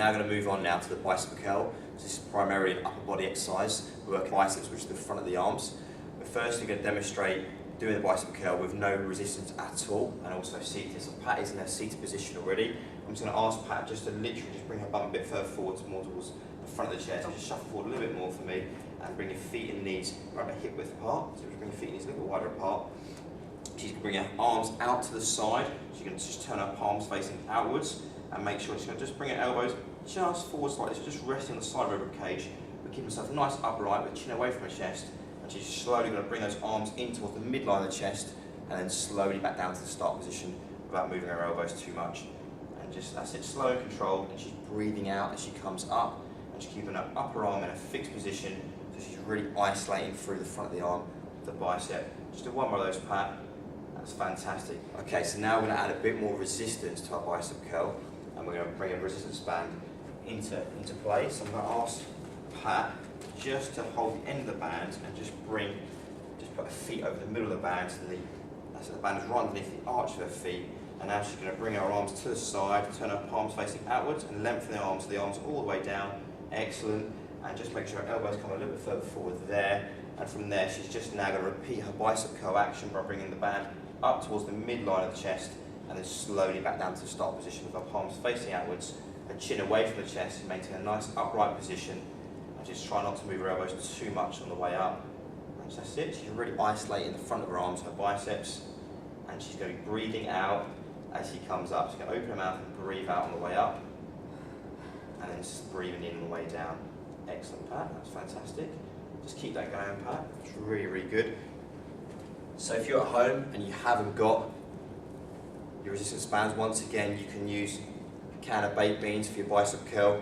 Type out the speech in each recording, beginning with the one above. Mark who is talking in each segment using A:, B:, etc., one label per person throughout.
A: now going to move on now to the bicep curl. This is primarily an upper body exercise. We work biceps, which is the front of the arms. But first, we're going to demonstrate doing the bicep curl with no resistance at all, and also seated. So Pat is in a seated position already. I'm just going to ask Pat just to literally just bring her bum a bit further forward, more towards the front of the chair. So just shuffle forward a little bit more for me, and bring your feet and knees around the hip width apart. So just bring your feet and knees a little bit wider apart. She's going to bring her arms out to the side. She's going to just turn her palms facing outwards, and make sure she's going to just bring her elbows just forward slightly, so just resting on the side of her rib cage. But keep herself nice upright, with chin away from her chest. And she's slowly going to bring those arms in towards the midline of the chest, and then slowly back down to the start position without moving her elbows too much. And just, that's it, slow and controlled. And she's breathing out as she comes up, and she's keeping her upper arm in a fixed position, so she's really isolating through the front of the arm, the bicep. Just do one more of those, Pat. That's fantastic. Okay, so now we're going to add a bit more resistance to our bicep curl, and we're going to bring a resistance band into place. So I'm going to ask Pat just to hold the end of the band and just put her feet over the middle of the band, so the band is right underneath the arch of her feet. And now she's going to bring her arms to the side, turn her palms facing outwards, and lengthen the arms, so the arms all the way down. Excellent. And just make sure her elbows come a little bit further forward there. And from there, she's just now going to repeat her bicep curl action by bringing the band up towards the midline of the chest, and then slowly back down to the start position with her palms facing outwards, her chin away from the chest, and maintain a nice upright position. And just try not to move her elbows too much on the way up. And that's it. She's really isolating the front of her arms, her biceps, and she's going to be breathing out as she comes up. She's going to open her mouth and breathe out on the way up, and then just breathing in on the way down. Excellent, Pat. That's fantastic. Just keep that going, Pat. It's really, really good. So if you're at home and you haven't got your resistance bands, once again, you can use a can of baked beans for your bicep curl.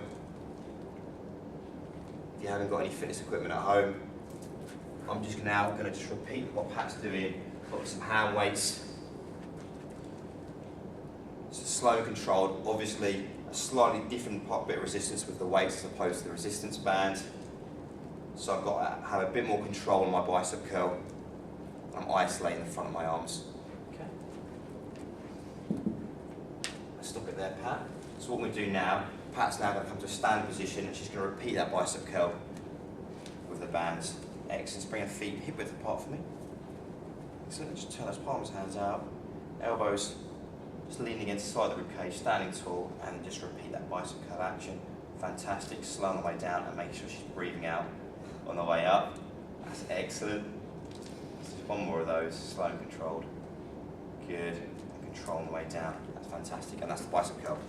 A: If you haven't got any fitness equipment at home, I'm just now going to just repeat what Pat's doing. Got some hand weights. So slow and controlled. Obviously, a slightly different bit of resistance with the weights as opposed to the resistance band. So I've got to have a bit more control on my bicep curl. I'm isolating the front of my arms. Okay. Let's stop it there, Pat. So what we do now, Pat's now going to come to a standing position, and she's going to repeat that bicep curl with the bands. Excellent. Bring her feet hip width apart for me. Excellent. Just turn those palms, hands out. Elbows just leaning against the side of the rib cage, standing tall, and just repeat that bicep curl action. Fantastic. Slow on the way down, and make sure she's breathing out on the way up. That's excellent. Just one more of those, slow and controlled. Good. And control on the way down. That's fantastic. And that's the bicep curl.